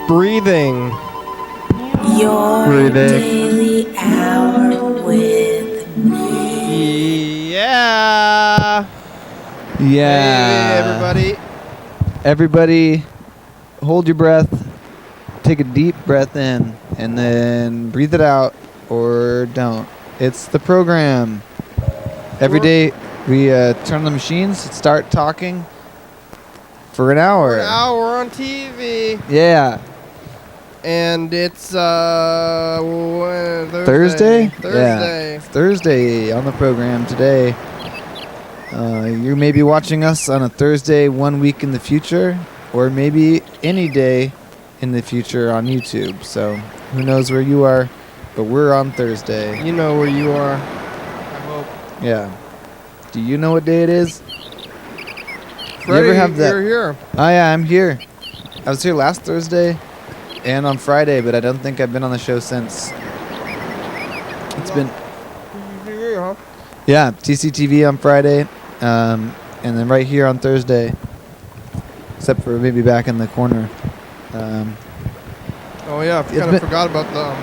breathing. Your daily hour with me. Yeah. Yeah. Hey, Everybody, hold your breath. Take a deep breath in and then breathe it out or don't. It's the program. Every day we turn on the machines, start talking for an hour. For an hour on TV. Yeah. And it's Thursday? Thursday. Yeah. Thursday on the program today. You may be watching us on a Thursday 1 week in the future, or maybe any day in the future on YouTube. So who knows where you are, but we're on Thursday. You know where you are. I hope. Yeah. Do you know what day it is? Freddy, you ever have that? You're here. Oh yeah, I'm here. I was here last Thursday and on Friday, but I don't think I've been on the show since. It's been... TCTV, huh? Yeah, TCTV on Friday, and then right here on Thursday, except for maybe back in the corner. Oh yeah, I kind of forgot about the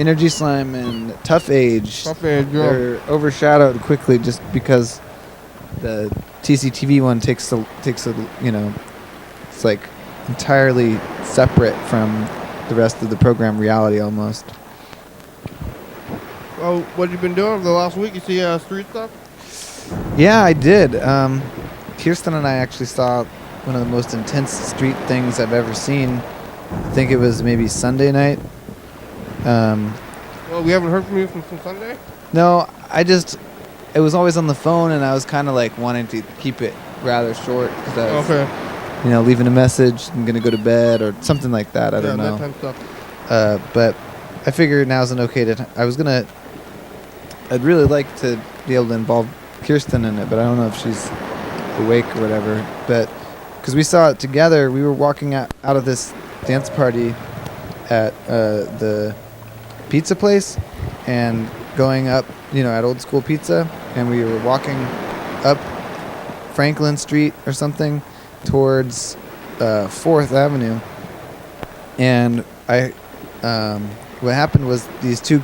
Energy Slime and Tough Age. Tough Age, yeah. They're overshadowed quickly just because the TCTV one takes a it's like entirely separate from the rest of the program reality almost. Oh, what have you been doing over the last week? You see street stuff? Yeah, I did. Kirsten and I actually saw one of the most intense street things I've ever seen. I think it was maybe Sunday night. Well, we haven't heard from you since Sunday? No, it was always on the phone, and I was kind of like wanting to keep it rather short because I was, leaving a message, I'm going to go to bed or something like that. I don't know. That kind of stuff. But I figured now's an okay time. I'd really like to be able to involve Kirsten in it, but I don't know if she's awake or whatever. But because we saw it together, we were walking out of this dance party at the pizza place and going up, at Old School Pizza, and we were walking up Franklin Street or something towards 4th Avenue. And what happened was these two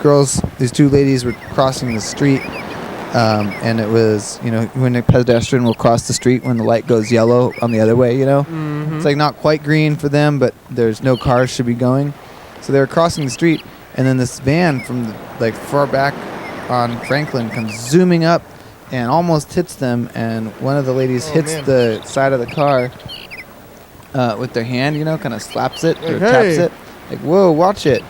ladies were crossing the street, and it was, when a pedestrian will cross the street when the light goes yellow on the other way, Mm-hmm. It's like not quite green for them, but there's no cars should be going. So they were crossing the street, and then this van from far back on Franklin comes zooming up and almost hits them, and one of the ladies hits the side of the car with their hand, kind of slaps it or taps it. Like, whoa, watch it.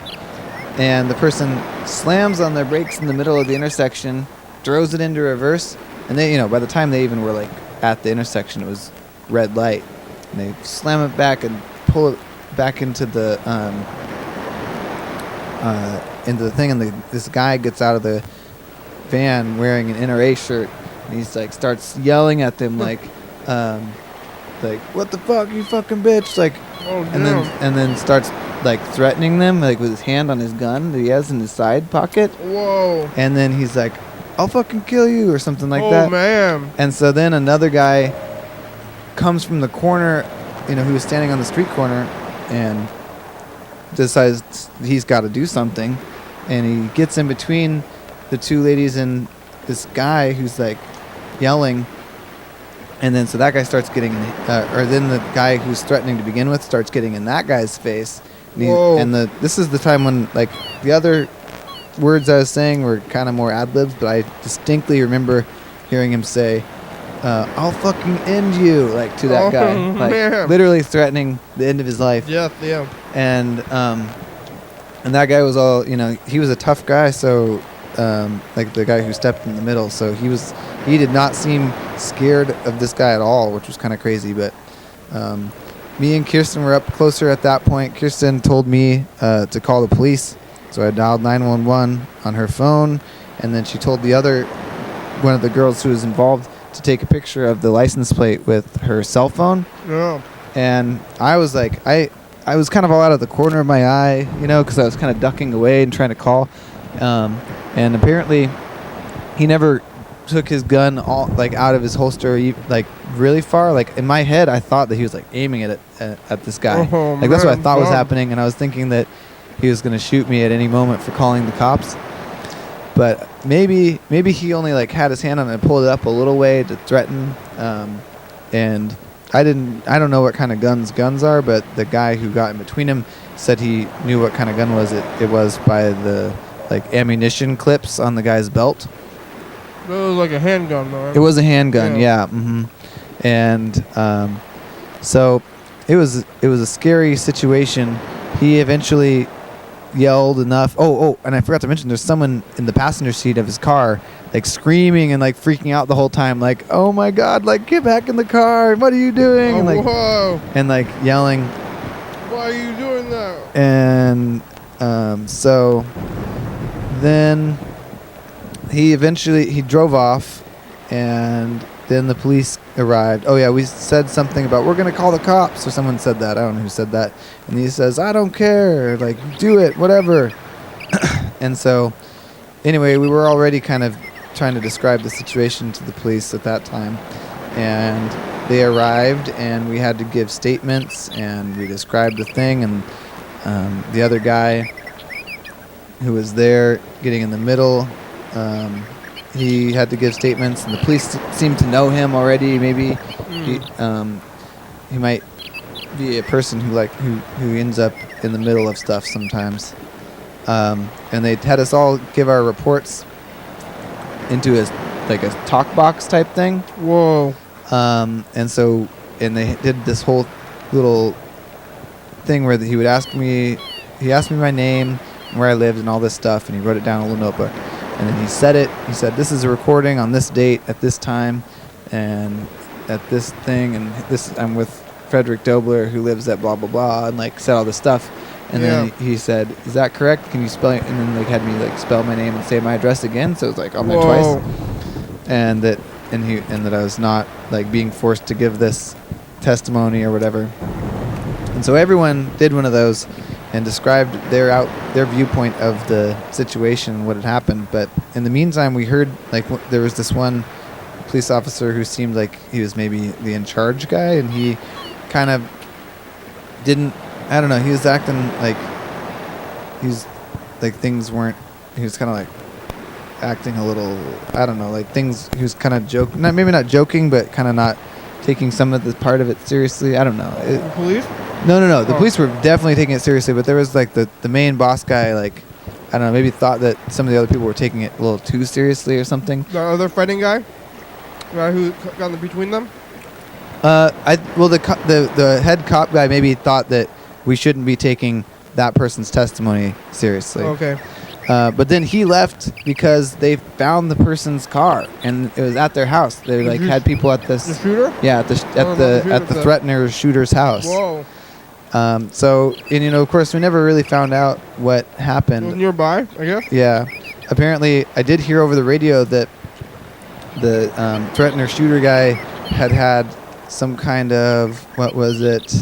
And the person slams on their brakes in the middle of the intersection, throws it into reverse, and they, by the time they even were at the intersection, it was red light. And they slam it back and pull it back into the thing, and this guy gets out of the van wearing an NRA shirt, and he's starts yelling at them like what the fuck, you fucking bitch, and then starts threatening them with his hand on his gun that he has in his side pocket. Whoa. And then he's like, I'll fucking kill you or something like that. Oh man. And so then another guy comes from the corner, who was standing on the street corner, and decides he's got to do something, and he gets in between the two ladies and this guy who's yelling. And then so that guy starts getting, or then the guy who's threatening to begin with starts getting in that guy's face. And this is the time when the other words I was saying were kind of more ad-libs, but I distinctly remember hearing him say, I'll fucking end you, to that guy. Man. Literally threatening the end of his life. Yeah. And that guy was all, he was a tough guy, so the guy who stepped in the middle, so he did not seem scared of this guy at all, which was kind of crazy. But me and Kirsten were up closer at that point. Kirsten told me to call the police, so I dialed 911 on her phone, and then she told one of the girls who was involved to take a picture of the license plate with her cell phone. Yeah. And I was I was kind of all out of the corner of my eye, because I was kind of ducking away and trying to call. And apparently he never took his gun out of his holster, really far. Like in my head, I thought that he was like aiming at this guy. Oh, like that's what I man, thought was dumb. happening, and I was thinking that he was going to shoot me at any moment for calling the cops. But maybe he only like had his hand on it and pulled it up a little way to threaten. And I don't know what kind of guns are, but the guy who got in between him said he knew what kind of gun was. It was by the like ammunition clips on the guy's belt. It was like a handgun, though. Right? It was a handgun, yeah. And so it was a scary situation. He eventually yelled enough. Oh, and I forgot to mention, there's someone in the passenger seat of his car, like screaming and like freaking out the whole time, like, "Oh my God! Like, get back in the car! What are you doing?" Oh, and like, whoa! and like yelling. Why are you doing that? And so then he drove off, and then the police arrived. Oh yeah, we said something about we're gonna call the cops, or someone said that. I don't know who said that. And he says, "I don't care. Like, do it, whatever." And so, anyway, we were already kind of trying to describe the situation to the police at that time, and they arrived, and we had to give statements, and we described the thing, and the other guy who was there, getting in the middle. He had to give statements, and the police seemed to know him already. Maybe he might be a person who ends up in the middle of stuff sometimes. And they had us all give our reports into a talk box type thing. Whoa! And they did this whole little thing where he would ask me. He asked me my name, where I lived, and all this stuff, and he wrote it down in a little notebook. And then he said it. He said, "This is a recording on this date at this time, and at this thing, and this I'm with Frederick Dobler, who lives at blah blah blah," and like said all this stuff. And then he said, "Is that correct? Can you spell it?" And then like had me like spell my name and say my address again. So it was like on there twice. And that I was not like being forced to give this testimony or whatever. And so everyone did one of those and described their viewpoint of the situation and what had happened. But in the meantime, we heard like there was this one police officer who seemed like he was maybe the in charge guy, and he kind of didn't. I don't know. He was acting like things weren't. He was kind of like acting a little. I don't know. Like things. He was kind of joking. Maybe not joking, but kind of not taking some of the part of it seriously. I don't know. The police? No. The police were definitely taking it seriously, but there was like the main boss guy, like, I don't know, maybe thought that some of the other people were taking it a little too seriously or something. The other fighting guy? The guy who got in between them? The head cop guy maybe thought that we shouldn't be taking that person's testimony seriously. Okay. But then he left because they found the person's car, and it was at their house. They like had people at this. The shooter? Yeah, at the threatener shooter's house. Whoa. So, and of course, we never really found out what happened. It was nearby, I guess? Yeah. Apparently, I did hear over the radio that the threatener shooter guy had some kind of, what was it?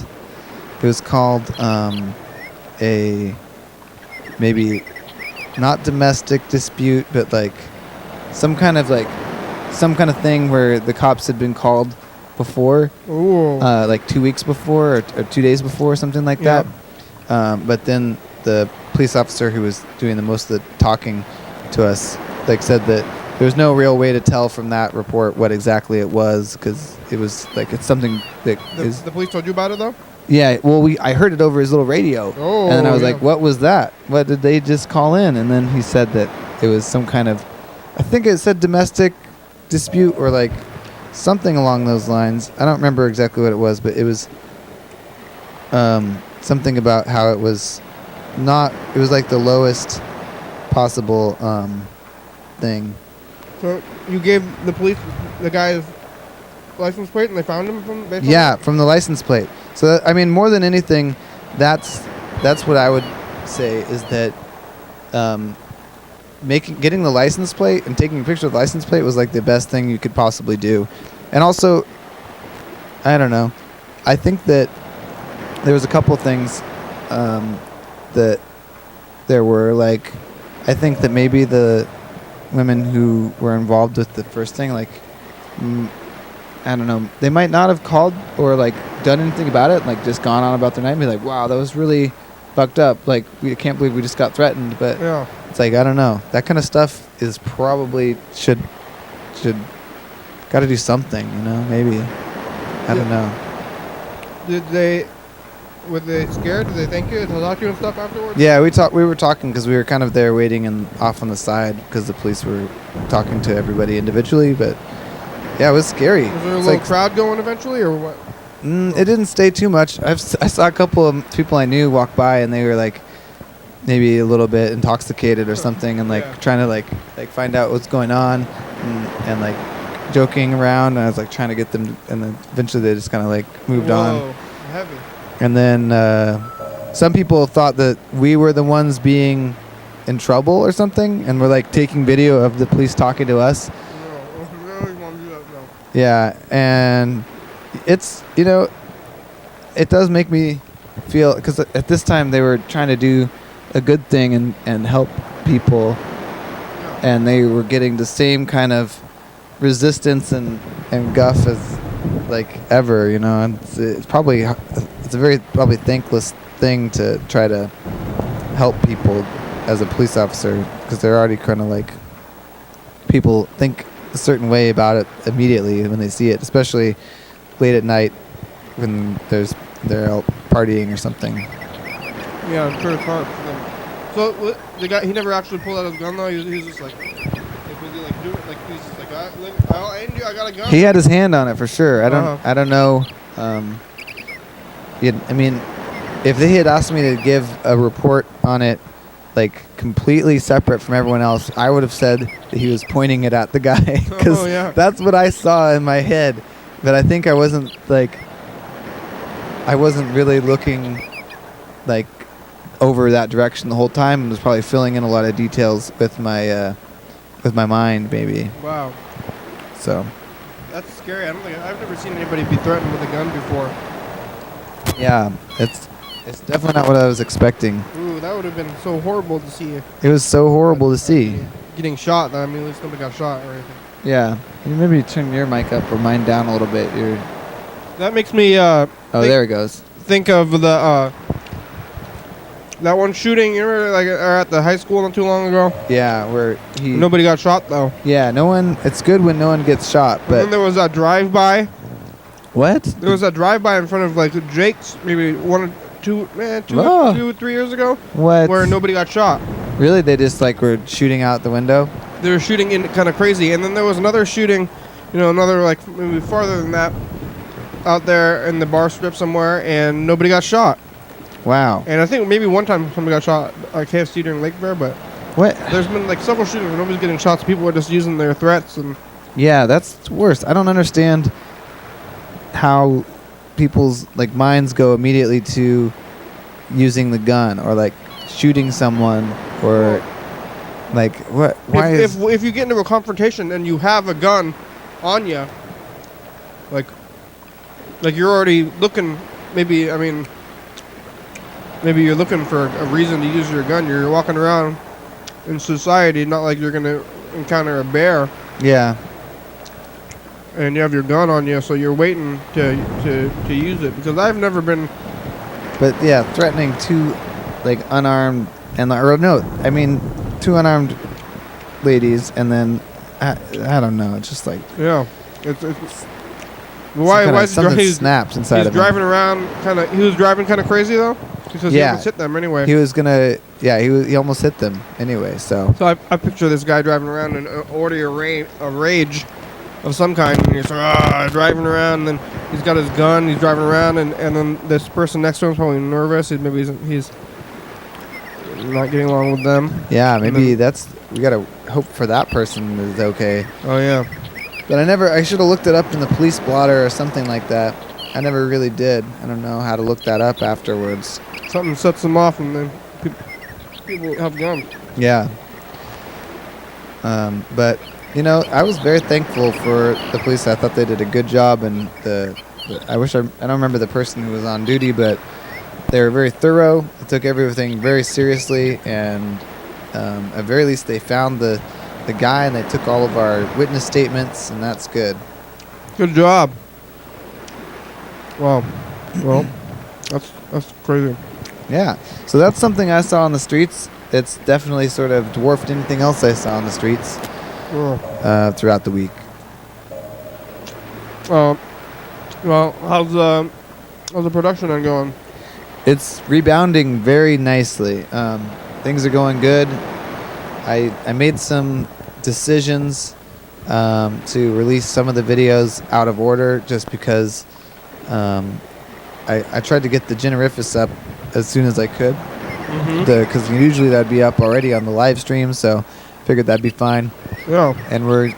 It was called a, maybe not domestic dispute, but like some kind of thing where the cops had been called before, like 2 weeks before or 2 days before, something like that. But then the police officer who was doing the most of the talking to us like said that there was no real way to tell from that report what exactly it was, because it was like it's something that the police told you about it though? Yeah, well, I heard it over his little radio, and then I was like, "What was that? What did they just call in?" And then he said that it was some kind of, I think it said domestic dispute or like something along those lines. I don't remember exactly what it was, but it was something about how it was not. It was like the lowest possible thing. So you gave the police the guy's license plate, and they found him from the license plate. So I mean, more than anything, that's what I would say is that getting the license plate and taking a picture of the license plate was like the best thing you could possibly do. And also, I don't know, I think that there was a couple of things that there were like, I think that maybe the women who were involved with the first thing, like, I don't know. They might not have called or like done anything about it, like just gone on about their night and be like, wow, that was really fucked up. Like, we can't believe we just got threatened. But Yeah. it's like, I don't know. That kind of stuff is probably should got to do something, you know? Maybe. I don't know. Were they scared? Did they thank you? Did they talk to you and stuff afterwards? Yeah, we were talking because we were kind of there waiting and off on the side because the police were talking to everybody individually. But yeah, it was scary. Was there a It's little like, crowd going eventually, or what? it didn't stay too much. I saw a couple of people I knew walk by and they were like maybe a little bit intoxicated or something and like Yeah. trying to like find out what's going on and like joking around. And I was like trying to get them and then eventually they just kind of like moved on. Whoa, heavy. And then some people thought that we were the ones being in trouble or something and were like taking video of the police talking to us. No, you want to do that? No. Yeah, and it's, you know, it does make me feel, because at this time they were trying to do a good thing and help people, Yeah. and they were getting the same kind of resistance and guff as like ever, you know. And it's probably it's a very probably thankless thing to try to help people as a police officer because they're already kind of like, people think a certain way about it immediately when they see it, especially late at night when they're out partying or something. Yeah, I'm sure it's hard for them. So the guy, he never actually pulled out his gun though. He was just like was he like do it like he's just like I'll end you. I got a gun. He had his hand on it for sure. I don't know. I mean, if they had asked me to give a report on it, like completely separate from everyone else, I would have said that he was pointing it at the guy because yeah. that's what I saw in my head. But I think I wasn't really looking like over that direction the whole time, and was probably filling in a lot of details with my mind, maybe. Wow, So that's scary. I've never seen anybody be threatened with a gun before. yeah, it's definitely not what I was expecting. Ooh, that would have been so horrible to see. It was so horrible to see. Getting shot. I mean, at least nobody got shot or anything. Yeah. Can you maybe turn your mic up or mine down a little bit? That makes me There it goes. think of the that one shooting. You remember, like at the high school not too long ago? Yeah, where Nobody got shot though. Yeah, no one. It's good when no one gets shot, And then but there was that drive-by. what? There was a drive-by in front of like Jake's maybe 3 years ago What? where nobody got shot. Really? They just like were shooting out the window? They were shooting in kind of crazy, and then there was another shooting, another like maybe farther than that, out there in the bar strip somewhere, and nobody got shot. Wow. And I think maybe one time somebody got shot at KFC during Lake Fair, but What? there's been like several shootings where nobody's getting shots. People are just using their threats and Yeah, that's worse. I don't understand how people's like minds go immediately to using the gun or like shooting someone or like what? Why if you get into a confrontation and you have a gun on you, like you're already looking. Maybe you're looking for a reason to use your gun. You're walking around in society, not like you're gonna encounter a bear. Yeah. And you have your gun on you, so you're waiting to use it. Because I've never been. But yeah, threatening two like unarmed two unarmed ladies, and then I don't know. It's just like Yeah, it's why is he something driving? snaps inside He's of him. driving around kind of. He was driving kind of crazy though, because he Yeah. almost hit them anyway. He was gonna. Yeah, he almost hit them anyway. So So I picture this guy driving around in an order of rage of some kind, and he's driving around, and then he's got his gun, he's driving around, and then this person next to him is probably nervous. Maybe he's not getting along with them. yeah, maybe then- we gotta hope for that person is okay. Oh yeah. But I should have looked it up in the police blotter or something like that. I never really did. I don't know how to look that up afterwards. Something sets them off, and then people have guns. Yeah. But I was very thankful for the police. I thought they did a good job, and I don't remember the person who was on duty, but they were very thorough. They took everything very seriously, and at very least they found the guy, and they took all of our witness statements, and that's good. Good job. Wow. Well, that's crazy. Yeah. So that's something I saw on the streets. It's definitely sort of dwarfed anything else I saw on the streets throughout the week. Well, how's the production end going? It's rebounding very nicely. Things are going good. I made some decisions to release some of the videos out of order just because I tried to get the Generificus up as soon as I could. Because usually that'd be up already on the live stream, so figured that'd be fine. Yeah. And we're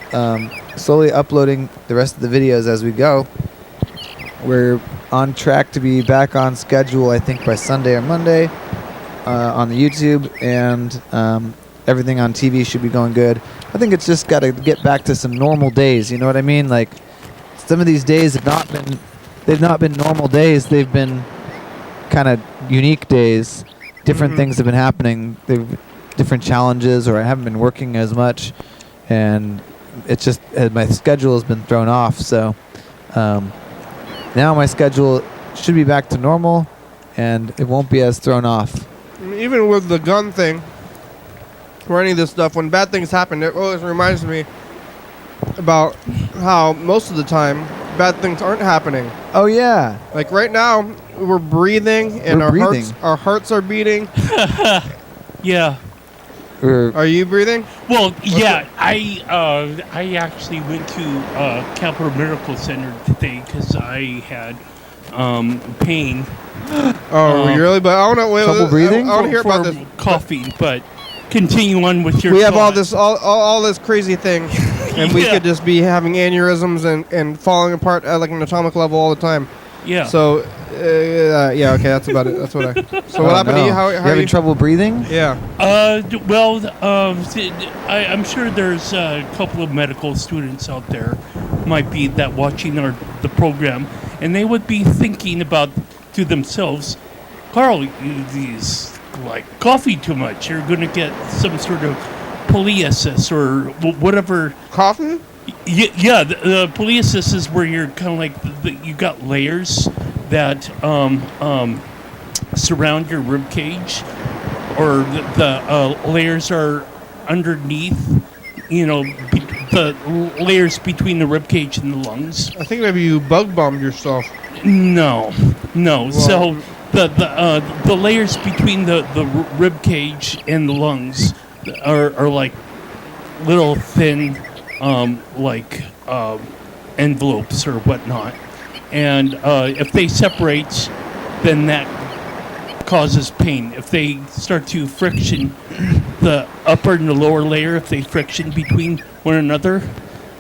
slowly uploading the rest of the videos as we go. We're on track to be back on schedule, I think, by Sunday or Monday on the YouTube, and everything on TV should be going good. I think it's just got to get back to some normal days. You know what I mean? Like, some of these days have not been normal days. They've been kind of unique days. Different things have been happening. They've different challenges, or I haven't been working as much, and it's just my schedule has been thrown off. So now my schedule should be back to normal, and it won't be as thrown off. Even with the gun thing, or any of this stuff, when bad things happen, it always reminds me about how most of the time bad things aren't happening. Oh yeah. Like right now, we're breathing and our hearts are beating. Yeah. Are you breathing? Well, yeah. I actually went to Capital Medical Center today because I had pain. Oh, really? But I want to trouble breathing. I want to hear about this. Coughing, but continue on with your. We have all this crazy thing, and we could just be having aneurysms and falling apart at like an atomic level all the time. Yeah. So, yeah, okay, that's about it. That's what I. So what happened to you? How you having trouble breathing? Yeah. Well, I'm sure there's a couple of medical students out there might be that watching the program, and they would be thinking about to themselves, Carl, you like coffee too much. You're going to get some sort of poliosis or whatever. Coffee? Yeah, the poliosis is where you're kind of like you got layers that surround your rib cage, or the layers are underneath. You know, the layers between the rib cage and the lungs. I think maybe you bug bombed yourself. No. Well, So the layers between the rib cage and the lungs are like little thin envelopes or whatnot, and if they separate, then that causes pain. If they start to friction, the upper and the lower layer, if they friction between one another,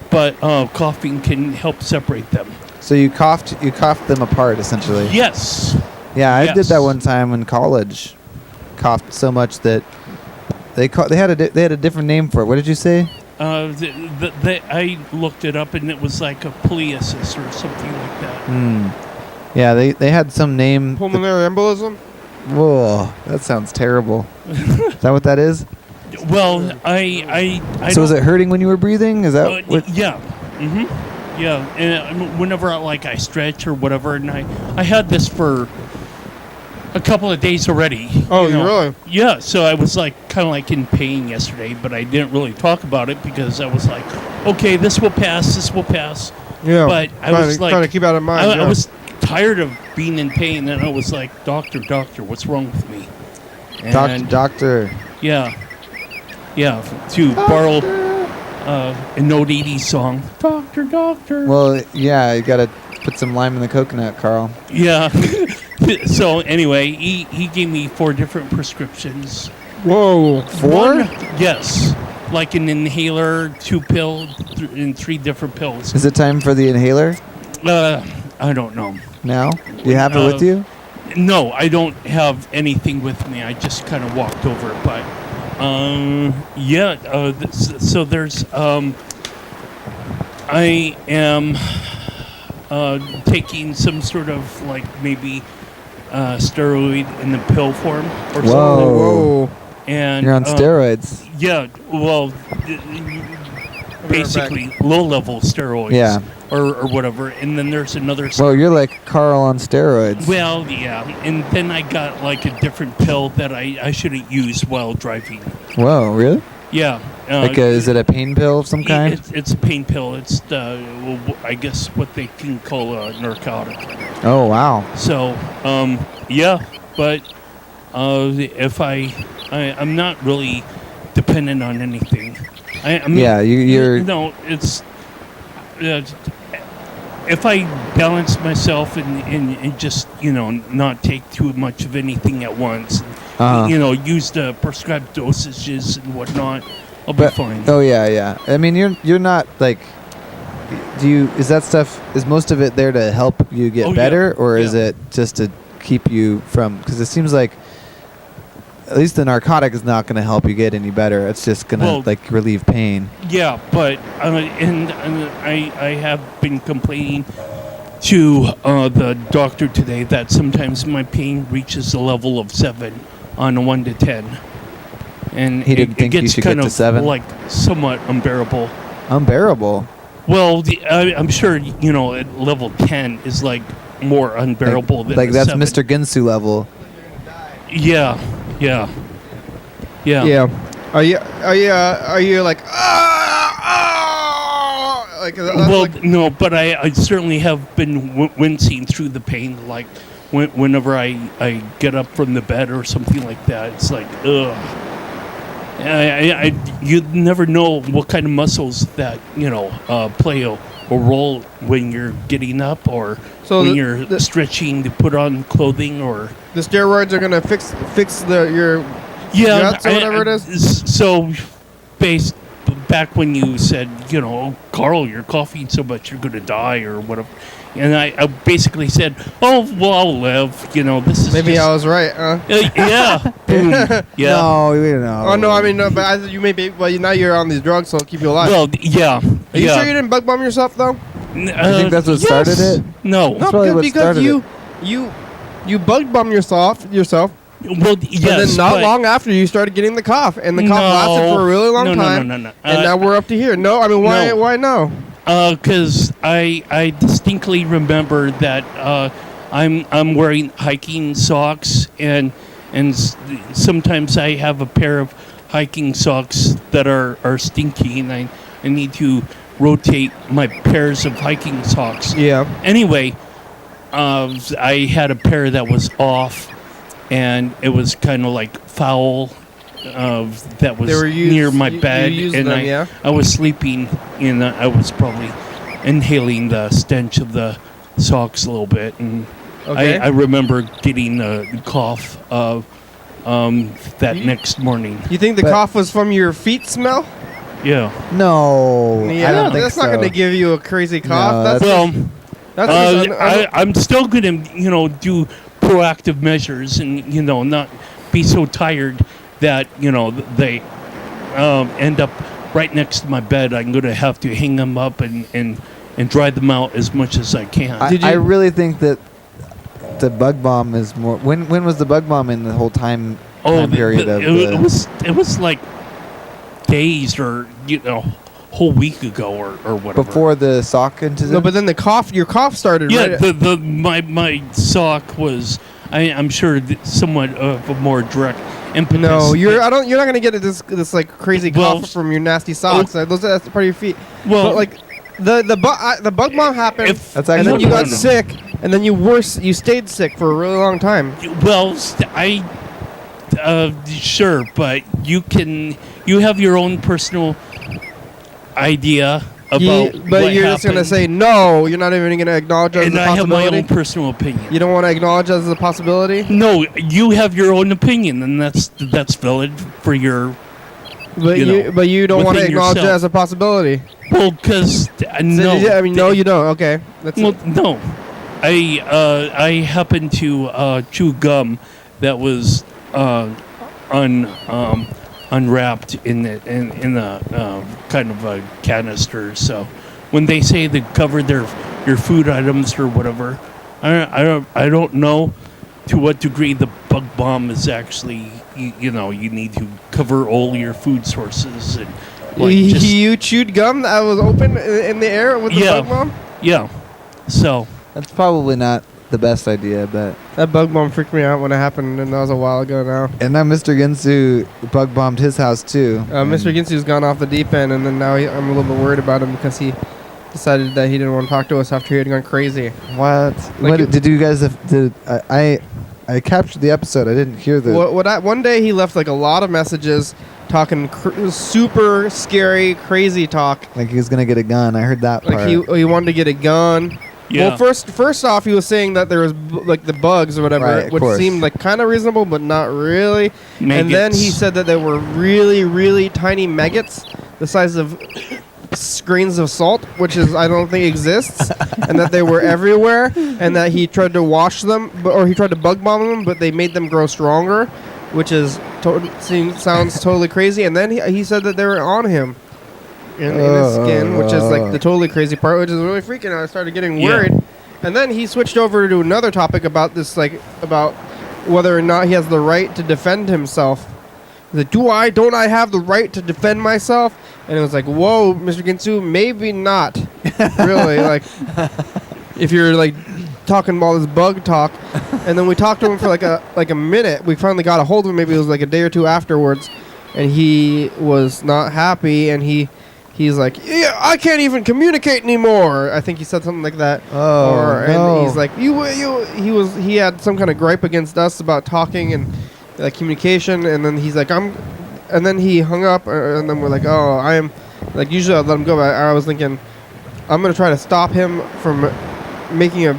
but coughing can help separate them. So you coughed them apart, essentially. Yes. Yeah, I did that one time in college. Coughed so much that they had a different name for it. What did you say? I looked it up, and it was like a poliosis or something like that. Yeah, they had some name. Pulmonary embolism? Whoa, that sounds terrible. Is that what that is? Well, I so is it hurting when you were breathing? Is that what? Yeah. Yeah, and whenever I stretch or whatever, and I had this for a couple of days already. Oh, you really? Yeah, so I was kind of in pain yesterday, but I didn't really talk about it because I was like, okay, this will pass. Yeah. But I was trying to keep out of mind. I was tired of being in pain, and I was like, doctor, what's wrong with me? And doctor. Yeah, to borrow an old 80s song. Doctor. Well, yeah, you gotta put some lime in the coconut, Carl. Yeah. So anyway, he gave me 4 different prescriptions. Whoa, 4? Yes, like an inhaler, 2 pills, and 3 different pills. Is it time for the inhaler? I don't know. Now? Do you have it with you? No, I don't have anything with me. I just kind of walked over it, but so there's I am taking some sort of maybe steroid in the pill form or something. Whoa. And you're on steroids. Yeah, well, basically low-level steroids. Yeah. Or whatever. And then there's another. Well, you're like Carl on steroids. Well, yeah. And then I got like a different pill that I shouldn't use while driving. Whoa, really? Yeah. Is it a pain pill of some kind? It's a pain pill. It's I guess what they can call a narcotic. Oh, wow. So, yeah, but if I'm not really dependent on anything. I mean, Yeah, you're... No, it's if I balance myself and just not take too much of anything at once, use the prescribed dosages and whatnot, I'll be fine. Oh yeah. I mean, you're not like. Is most of it there to help you get better, or is it just to keep you from? Because it seems like at least the narcotic is not going to help you get any better. It's just going to relieve pain. Yeah, but and I have been complaining to the doctor today that sometimes my pain reaches a level of 7 on a 1 to 10, and he didn't think it you gets should kind get to of 7. like somewhat unbearable. Unbearable. Well, I'm sure at level 10 is like more unbearable than like that's 7. Mr. Ginsu level. Yeah. Are you like like well, like, no, but I certainly have been wincing through the pain. Like whenever I get up from the bed or something like that, it's like ugh. You never know what kind of muscles that play a role when you're getting up or when you're stretching to put on clothing or the steroids are gonna fix your guts or whatever it is. So, back when you said Carl, you're coughing so much you're gonna die or whatever. And I basically said, "Oh, well, I'll live." This is maybe I was right, huh? Yeah. Boom. Yeah. No, we don't know. Oh no, I mean no, but you may be. Well, now you're on these drugs, so it'll keep you alive. Well, yeah. Are you sure you didn't bug bomb yourself though? I think that's what started it. No. That's probably what because started you bug bomb yourself. Well, yes. And then not long after you started getting the cough, and the cough lasted for a really long time. No. And now we're up to here. No, I mean why? No. Why no? Because I distinctly remember that I'm wearing hiking socks and sometimes I have a pair of hiking socks that are stinky and I need to rotate my pairs of hiking socks. Yeah. Anyway, I had a pair that was off and it was kind of like foul. That was near my bed, and I was sleeping, and I was probably inhaling the stench of the socks a little bit, and I remember getting a cough that next morning. You think the cough was from your feet smell? Yeah. No, I don't think that's so. not going to give you a crazy cough. No, I'm still going to do proactive measures and not be so tired that they end up right next to my bed. I'm going to have to hang them up and dry them out as much as I can. I really think that the bug bomb is more. When was the bug bomb in the whole time period of it was like days or whole week ago or whatever. Before the sock incident? No, but then your cough started. Yeah, right? my sock was. I'm sure somewhat of a more direct impetus. No, you're not gonna get this like crazy cough from your nasty socks. That's part of your feet. Well, but like the bug bomb happened, that's and then actually you got sick, and then you stayed sick for a really long time. Well, sure, but you have your own personal idea about but you're just gonna say no. You're not even gonna acknowledge it as a possibility. And I have my own personal opinion. You don't want to acknowledge it as a possibility. No, you have your own opinion, and that's valid for your. But you don't want to acknowledge it as a possibility. Well, because no. I mean, no, you don't. Okay. No. I happened to chew gum that was unwrapped in a kind of a canister. So when they say they covered your food items or whatever, I don't know to what degree the bug bomb is actually you need to cover all your food sources and Like, just, you chewed gum that was open in the air with the bug bomb? Yeah. So. That's probably not the best idea, but... That bug bomb freaked me out when it happened, and that was a while ago now. And now Mr. Ginsu bug bombed his house, too. Mr. Ginsu's gone off the deep end, and then now I'm a little bit worried about him because he decided that he didn't want to talk to us after he had gone crazy. What? Like What did you guys... I captured the episode. I didn't hear the... One day he left like a lot of messages talking super scary, crazy talk. Like he was going to get a gun. I heard that part. Like he wanted to get a gun. Yeah. Well, first off, he was saying that there was like the bugs or whatever, Right, which seemed like kind of reasonable, but not really. Maggots. And then he said that there were really, really tiny maggots, the size of grains of salt, which is I don't think exists, and that they were everywhere, and that he tried to wash them, or he tried to bug bomb them, but they made them grow stronger, which is sounds totally crazy. And then he said that they were on him. In his skin, which is like the totally crazy part, which is really freaking out. I started getting worried. And then he switched over to another topic about this, like, about whether or not he has the right to defend himself. He's like, don't I have the right to defend myself? And it was like, whoa, Mr. Ginsu, maybe not. Really, like, if you're, like, talking about this bug talk. And then we talked to him for, like a minute. We finally got a hold of him. Maybe it was, like, a day or two afterwards. And he was not happy, and he's like, yeah, I can't even communicate anymore. I think he said something like that. Oh, no. And he's like, he had some kind of gripe against us about talking and like communication. And then he's like, and then he hung up. And then we're like, oh, I am, like, usually I'd let him go. But I was thinking, I'm going to try to stop him from making a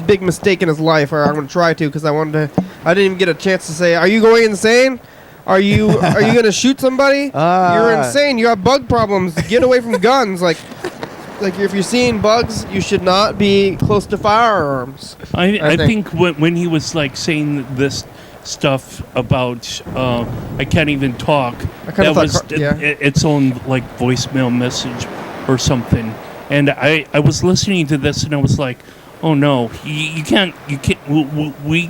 big mistake in his life, or I'm going to try to, because I didn't even get a chance to say, are you going insane? Are you gonna shoot somebody? You're insane. You have bug problems. Get away from guns. Like if you're seeing bugs, you should not be close to firearms. I think when he was like saying this stuff about I can't even talk, that was its own like voicemail message or something. And I was listening to this and I was like, oh no, you can't. We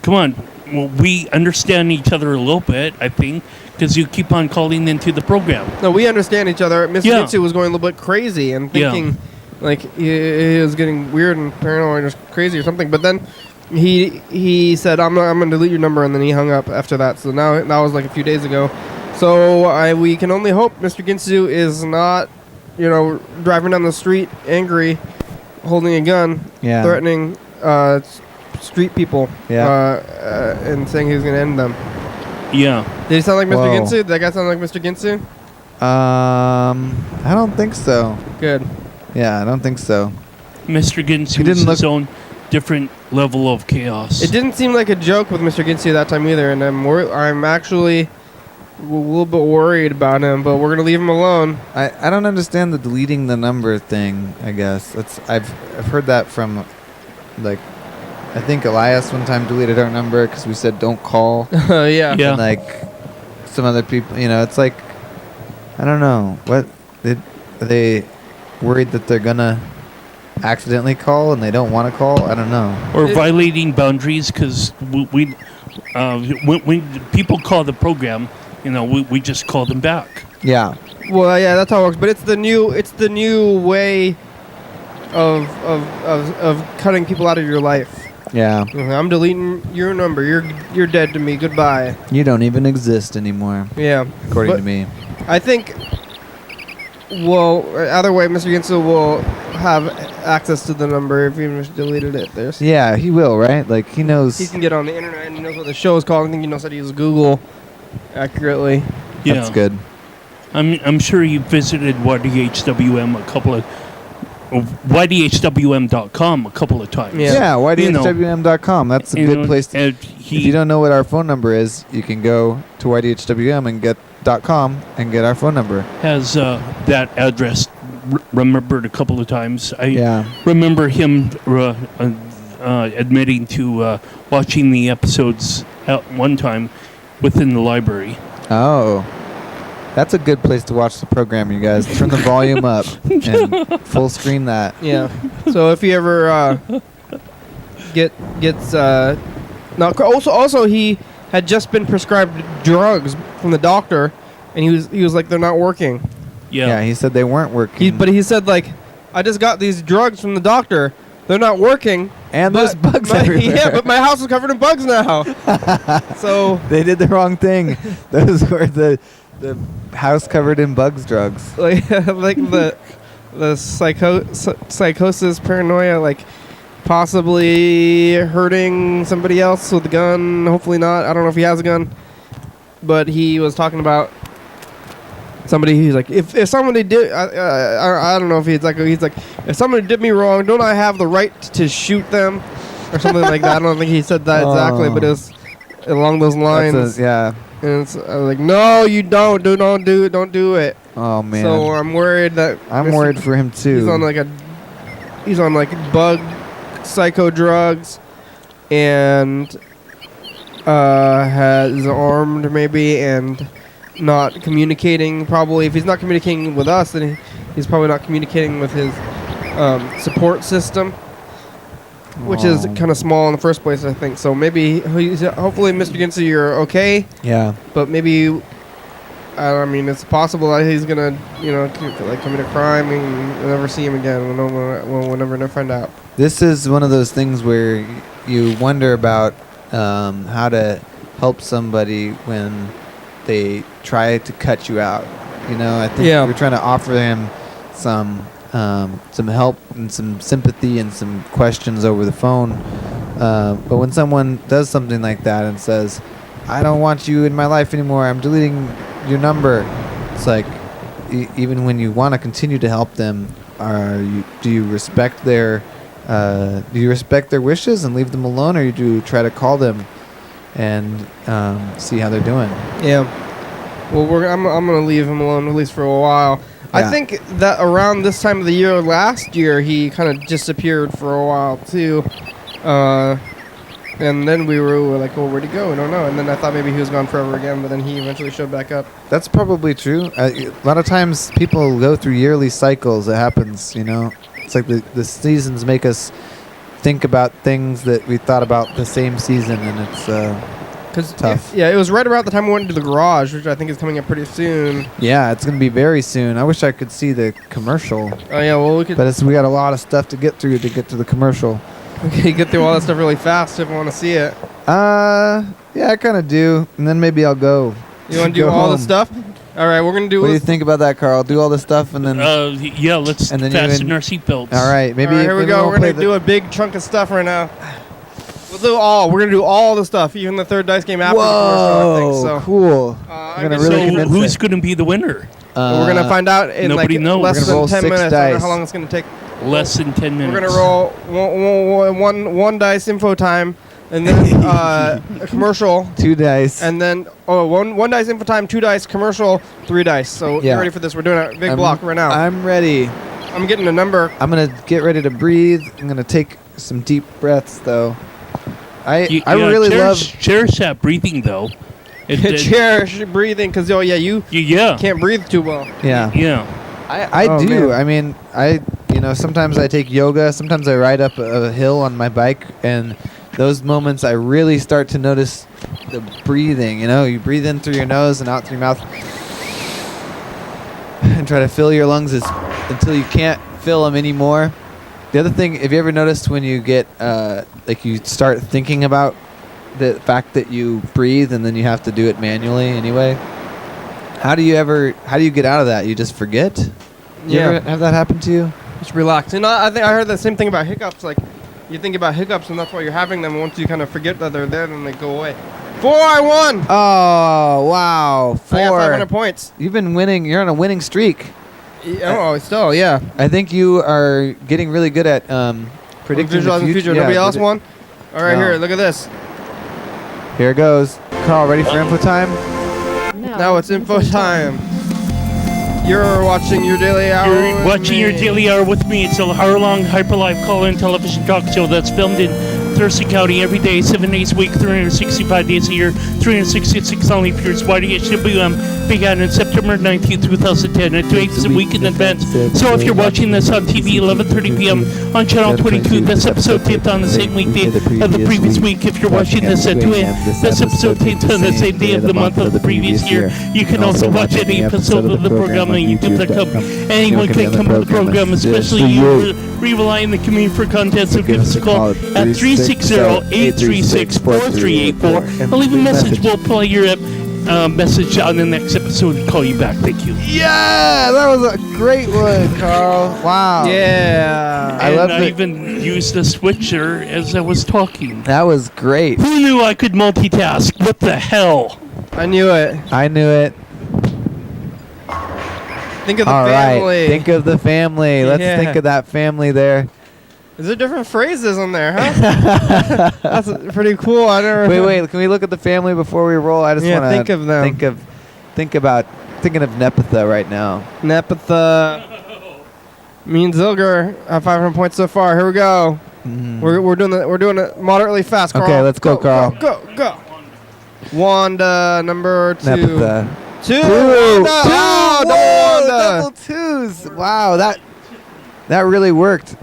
come on. Well, we understand each other a little bit, I think, because you keep on calling into the program. No, we understand each other. Mr. Mitsu was going a little bit crazy and thinking like he was getting weird and paranoid or crazy or something. But then he said, I'm going to delete your number, and then he hung up after that. So now that was like a few days ago. So we can only hope Mr. Ginsu is not, driving down the street angry, holding a gun, threatening street people, and saying he was going to end them. Yeah. Did he sound like Mr. Ginsu? Did that guy sound like Mr. Ginsu? I don't think so. Good. Yeah, I don't think so. Mr. Ginsu is his own different level of chaos. It didn't seem like a joke with Mr. Ginsu that time either, and I'm actually a little bit worried about him, but we're going to leave him alone. I don't understand the deleting the number thing, I guess. I've heard that from, like, I think Elias one time deleted our number because we said don't call. Yeah. And like some other people, it's like, I don't know. What? Are they worried that they're going to accidentally call and they don't want to call? I don't know. Or violating boundaries because when people call the program, we just call them back. Yeah. Well, yeah, that's how it works. But it's the new way of cutting people out of your life. Yeah. I'm deleting your number. You're dead to me. Goodbye. You don't even exist anymore. Yeah. According to me. I think, well, either way, Mr. Ginsu will have access to the number if you deleted it. Yeah, he will, right? Like, he knows. He can get on the internet and he knows what the show is called. I think he knows how to use Google accurately. Yeah. That's good. I'm sure you visited YDHWM YDHWM.com a couple of times. Yeah, YDHWM.com. That's a good place to... If you don't know what our phone number is, you can go to YDHWM and get .com and get our phone number. Has that address remembered a couple of times. I remember him admitting to watching the episodes at one time within the library. Oh. That's a good place to watch the program, you guys. Turn the volume up and full screen that. Yeah. So if he ever gets also he had just been prescribed drugs from the doctor, and he was like, they're not working. Yeah, he said they weren't working. But he said, like, I just got these drugs from the doctor. They're not working. And there's bugs my, everywhere. Yeah, but my house is covered in bugs now. So they did the wrong thing. Those were the house covered in bugs drugs. like the psychosis, paranoia, like possibly hurting somebody else with a gun. Hopefully not. I don't know if he has a gun, but he was talking about somebody. He's like, if somebody did, I don't know if he's like if somebody did me wrong, don't I have the right to shoot them or something like that? I don't think he said that exactly, but it was along those lines. Yeah. And I was like, no, you don't do it. Oh man. So I'm worried that I'm worried for him too. He's on like bug psycho drugs, and has armed maybe and not communicating. Probably if he's not communicating with us, then he's probably not communicating with his support system, which is kind of small in the first place, I think. So maybe hopefully, Mr. Ginsey, you're okay. Yeah. But maybe. I mean, it's possible that he's gonna, commit a crime and we'll never see him again. We'll never find out. This is one of those things where you wonder about how to help somebody when they try to cut you out. I think you're trying to offer him some help and some sympathy and some questions over the phone. But when someone does something like that and says, "I don't want you in my life anymore. I'm deleting your number," it's like even when you want to continue to help them, do you respect their wishes and leave them alone, or do you try to call them and see how they're doing? Yeah. Well, I'm gonna leave him alone at least for a while. Yeah. I think that around this time of the year last year, he kind of disappeared for a while too. And then we were like, well, where'd he go? I don't know. And then I thought maybe he was gone forever again, but then he eventually showed back up. That's probably true. A lot of times people go through yearly cycles. It happens, It's like the seasons make us think about things that we thought about the same season, and it's tough. It was right around the time we went into the garage, which I think is coming up pretty soon. Yeah, it's going to be very soon. I wish I could see the commercial. Oh, yeah, well, we could... But we got a lot of stuff to get through to get to the commercial. Okay, get through all that stuff really fast if I want to see it. Yeah, I kind of do. And then maybe I'll go. You want to do all the stuff? All right, we're going to do... What do you think about that, Carl? Do all the stuff and then... Yeah, let's fasten our seatbelts. All right, maybe... All right, here we go. We're going to do a big chunk of stuff right now. We're going to do all the stuff, even the third dice game after the commercial, I think. So, cool. Who's going to be the winner? We're going to find out in nobody knows. less We're gonna roll than 10 6 minutes. I don't know dice. how long it's going to take. Less than 10 minutes. We're going to roll one dice info time, and then a commercial. 2 dice. And then one dice info time, 2 dice, commercial, 3 dice. So you're ready for this. We're doing a big block right now. I'm ready. I'm getting a number. I'm going to get ready to breathe. I'm going to take some deep breaths, though. I really love... Cherish that breathing, though. Cherish breathing, because, you can't breathe too well. Yeah. Yeah. I do. Man. I mean, sometimes I take yoga. Sometimes I ride up a hill on my bike, and those moments I really start to notice the breathing. You breathe in through your nose and out through your mouth, and try to fill your lungs until you can't fill them anymore. The other thing, have you ever noticed when you get you start thinking about the fact that you breathe and then you have to do it manually anyway? How do you get out of that? You just forget? You ever have that happen to you? Just relax. I think I heard the same thing about hiccups. Like, you think about hiccups and that's why you're having them. Once you kind of forget that they're there, then they go away. 4, I won! Oh, wow. 4. I got 500 points. You've been winning. You're on a winning streak. Still, yeah. I think you are getting really good at predicting visualizing the future. Yeah, Nobody else won? All right, here, look at this. Here it goes. Carl, ready for info time? Now it's info time. You're watching Your Daily Hour. You're watching Your Daily Hour with me. It's a hour-long hyperlive call-in television talk show that's filmed in Thurston County every day, 7 days a week, 365 days a year, 366 on leap years. YDHWM began on September 19th, 2010, and 2 weeks a week in advance. So if you're watching this on TV, 11:30 p.m. on Channel 22, this episode taped on the same weekday of the previous week. If you're watching this at 2 a.m., this episode taped on the same day of the month of the previous year. You can also watch any episode of the program on YouTube.com. Anyone can come to the program, especially you. We rely on the community for content, so give us a call at 360-836-4384 and leave a message. We'll play your message on the next episode and call you back. Thank you. Yeah, that was a great one, Carl. Wow. Yeah. I love I it. even used the switcher as I was talking. That was great. Who knew I could multitask? What the hell? I knew it. I knew it. Think of the All family. right, think of the family. Let's Yeah. think of that family there. Is there different phrases on there, huh? That's pretty cool. I never. Wait. Can we look at the family before we roll? I just Yeah, want to think of them. thinking of Nepitha right now. Nepitha. Me and Zilger have 500 points so far. Here we go. We're doing it moderately fast. Carl. Okay, let's go, Carl. Go. Wanda number 2. Nepitha. Two. Two. Wanda. Oh, Whoa, Wanda. double twos. Wow, that really worked.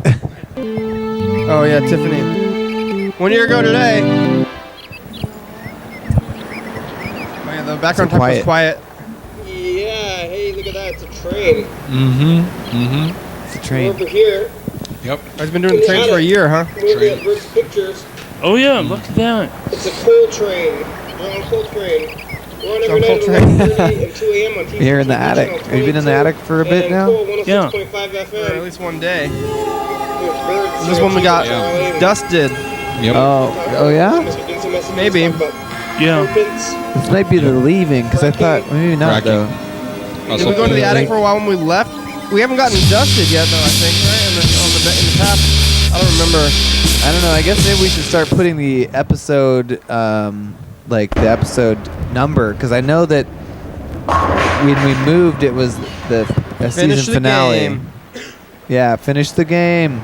Oh yeah, Tiffany. 1 year ago today. Oh yeah, the background So type was quiet. quiet. Yeah. Hey, look at that. It's a train. It's a train. Over here. Yep. I've been doing the trains for a year, huh? Train. There's pictures. Oh yeah, look at that. It's a coal train. We're on a coal train. We're on every It's on night coal at 11:30 and 2 a.m. on TCTV. You're in the attic. channel Have you been in the 22 attic for a bit and now? Cool Yeah. 106.5 FM. Or at least one day. This This one we got Yeah. dusted. Yep. Oh yeah? Maybe. Yeah. This might be the leaving, because I thought maybe not Cracking. though. Did we go into the attic for a while when we left? We haven't gotten dusted yet, though. I think right in the tap. I don't remember. I don't know. I guess maybe we should start putting the episode, like the episode number, because I know that when we moved, it was the Finish season the finale. game. Yeah, finish the game.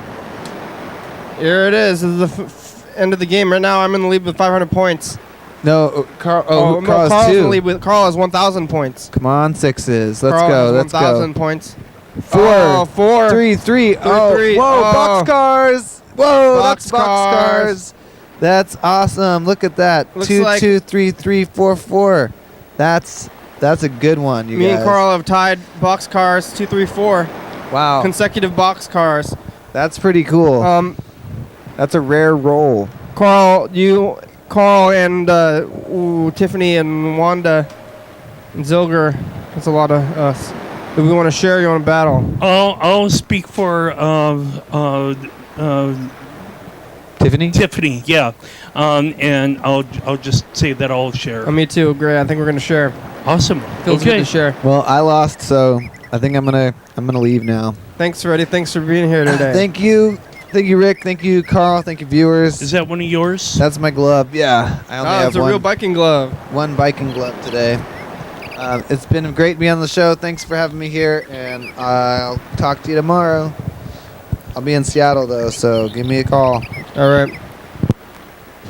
Here it is. This is the end of the game. Right now, I'm in the lead with 500 points. No, Carl. no, Carl Carl's has in the 2. lead with Carl has 1,000 points. Come on, 6s. Let's Carl go. has Let's 1,000 go. points. 4. Oh, 4. 3. 3. Oh, three. whoa! Oh. Boxcars. Whoa! Box That's boxcars. That's awesome. Look at that. Looks 2, like- 2, 3, 3, 4, 4. That's a good one, you Me guys. and Carl have tied box cars 2, 3, 4 Wow. consecutive box cars. That's pretty cool. That's a rare roll. Carl and Tiffany and Wanda and Zilger. That's a lot of us. Do we want to share? You want to battle? I'll speak for Tiffany? Tiffany. Yeah. And I'll just say that I'll share. Me too. Great. I think we're gonna share. Awesome. Feels good to share. Well, I lost, so I think I'm gonna leave now. Thanks, Freddy. Thanks for being here today. Thank you, Rick. Thank you, Carl. Thank you, viewers. Is that one of yours? That's my glove. Yeah, I only have it's a one. real biking glove. One biking glove today. It's been great to be on the show. Thanks for having me here, and I'll talk to you tomorrow. I'll be in Seattle though, so give me a call. All right.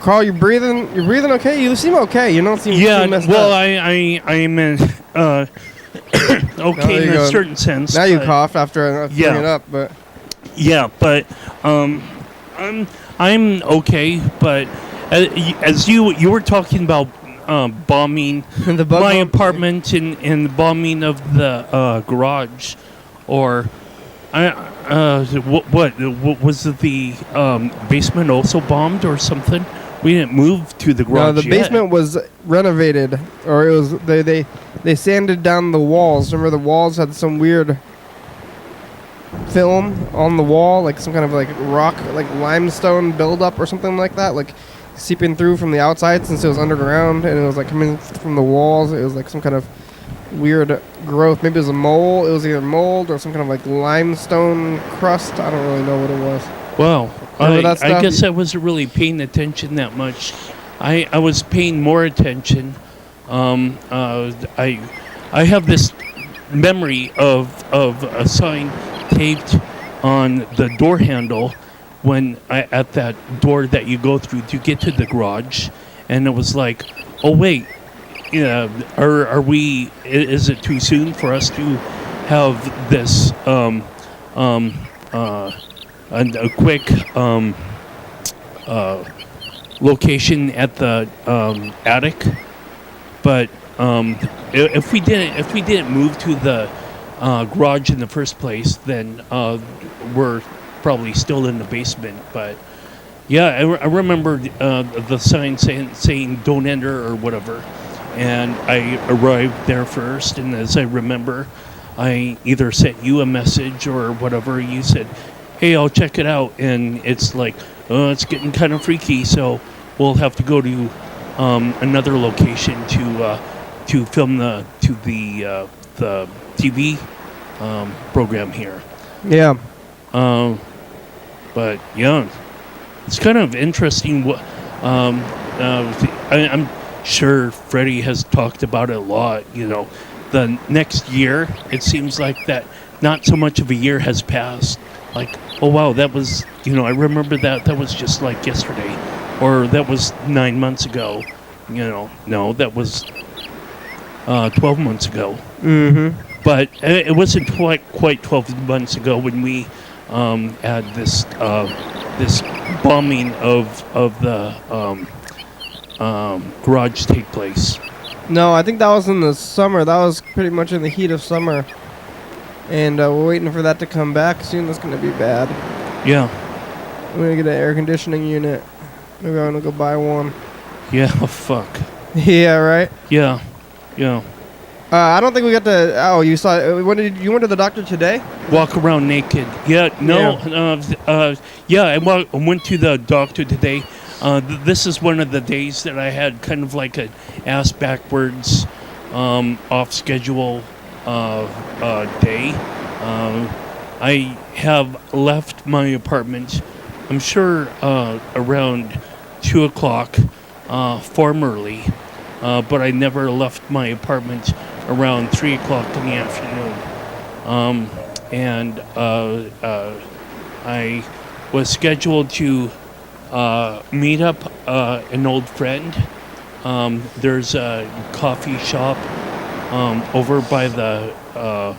Carl, you're breathing. You're breathing okay. You seem okay. You don't seem Yeah. too messed Well, up. I'm in okay you in a go. certain sense. Now you but- coughed after Yeah. bringing it up, but Yeah, but I'm okay. But as you were talking about bombing the bug my bomb- apartment and the bombing of the garage, or what was it, the basement also bombed or something? We didn't move to the garage. No, the yet. basement was renovated, or it was they sanded down the walls. Remember, the walls had some weird film on the wall, like some kind of like rock, like limestone buildup or something like that, like seeping through from the outside since it was underground, and it was like coming from the walls. It was like some kind of weird growth. Maybe it was a mole. It was either mold or some kind of like limestone crust. I don't really know what it was. Wow. Remember that I stuff? guess I wasn't really paying attention that much. I was paying more attention. I have this memory of a sign taped on the door handle when at that door that you go through to get to the garage, and it was like, oh wait, yeah, are we? Is it too soon for us to have this a quick location at the attic? But if we didn't move to the garage in the first place, then we're probably still in the basement. But yeah, I remember the sign saying "Don't enter" or whatever, and I arrived there first. And as I remember, I either sent you a message or whatever. You said, "Hey, I'll check it out," and it's like, oh, it's getting kind of freaky, so we'll have to go to another location to film the TV program here. Yeah. But yeah, it's kind of interesting. I'm sure Freddy has talked about it a lot. The next year, it seems like that not so much of a year has passed. Like, oh wow, that was, I remember that was just like yesterday, or that was 9 months ago. No, that was 12 months ago. Mm-hmm. But it wasn't quite 12 months ago when we had this bombing of the garage take place. No, I think that was in the summer. That was pretty much in the heat of summer. And we're waiting for that to come back soon. That's going to be bad. Yeah. I'm going to get an air conditioning unit. Maybe I'm going to go buy one. Yeah, fuck. Yeah, right? Yeah. I don't think we got to... Oh, you saw... you went to the doctor today? Walk around naked. Yeah, no. Yeah, I went to the doctor today. This is one of the days that I had kind of like an ass backwards off schedule day. I have left my apartment, I'm sure around 2 o'clock formerly, but I never left my apartment around 3 o'clock in the afternoon. And I was scheduled to meet up an old friend. There's a coffee shop over by the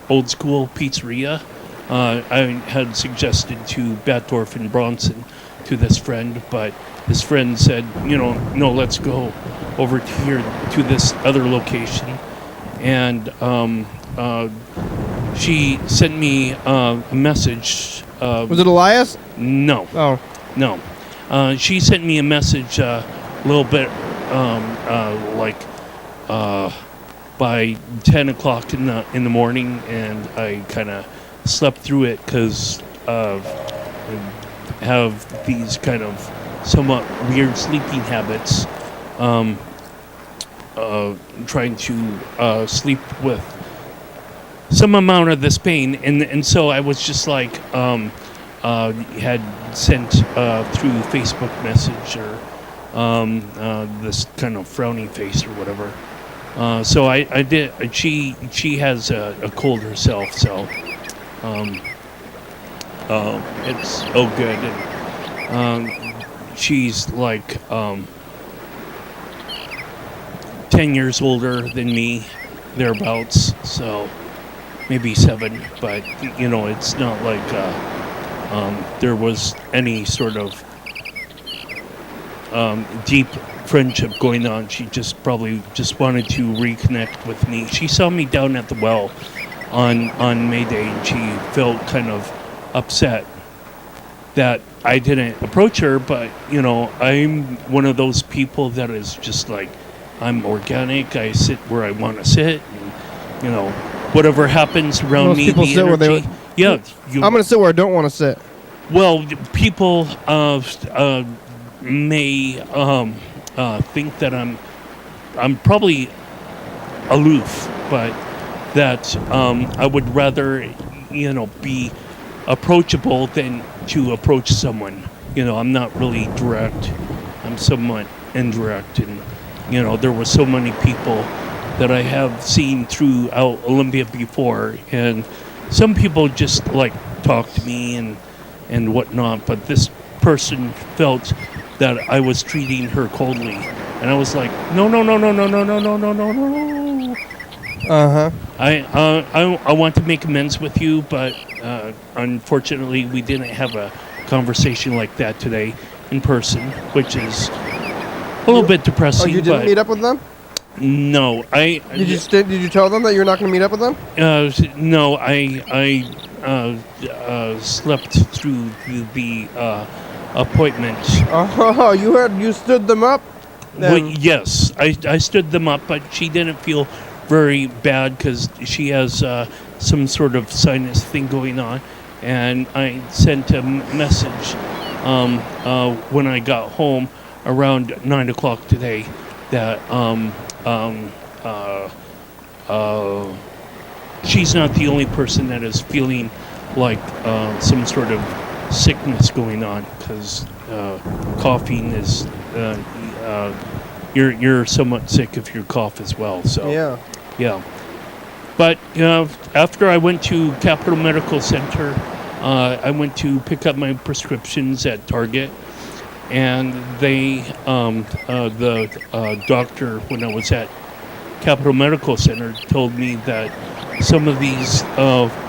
old school pizzeria. I had suggested to Batdorf and Bronson to this friend, but this friend said, no, let's go over to here to this other location. And she sent me a message. Was it Elias? No. Oh. No. She sent me a message a little bit by 10 o'clock in the morning, and I kind of slept through it because I have these kind of somewhat weird sleeping habits, trying to sleep with some amount of this pain, and so I was just like had sent through Facebook message or this kind of frowny face or whatever. So I did. She has a cold herself, so it's good. And she's like 10 years older than me, thereabouts. So maybe 7, but it's not like there was any sort of deep friendship going on. She probably wanted to reconnect with me. She saw me down at the well on May Day, and she felt kind of upset that I didn't approach her, but I'm one of those people that is just like, I'm organic. I sit where I want to sit, and whatever happens around Most me, people the sit where energy. I'm going to sit where I don't want to sit. Well, people may think that I'm probably aloof, but that I would rather be approachable than to approach someone. I'm not really direct. I'm somewhat indirect, and there were so many people that I have seen throughout Olympia before, and some people just like talk to me and whatnot, but this person felt that I was treating her coldly, and I was like, no. I want to make amends with you, but unfortunately, we didn't have a conversation like that today in person, which is a little bit depressing. Oh, you didn't but meet up with them? No, Did you tell them that you're not going to meet up with them? No, I slept through the appointment. Oh, you stood them up? Well, yes, I stood them up, but she didn't feel very bad because she has some sort of sinus thing going on, and I sent a message when I got home around 9 o'clock today that she's not the only person that is feeling like some sort of sickness going on, because coughing is you're somewhat sick if you cough as well. So yeah. But after I went to Capital Medical Center, I went to pick up my prescriptions at Target, and they the doctor, when I was at Capital Medical Center, told me that some of these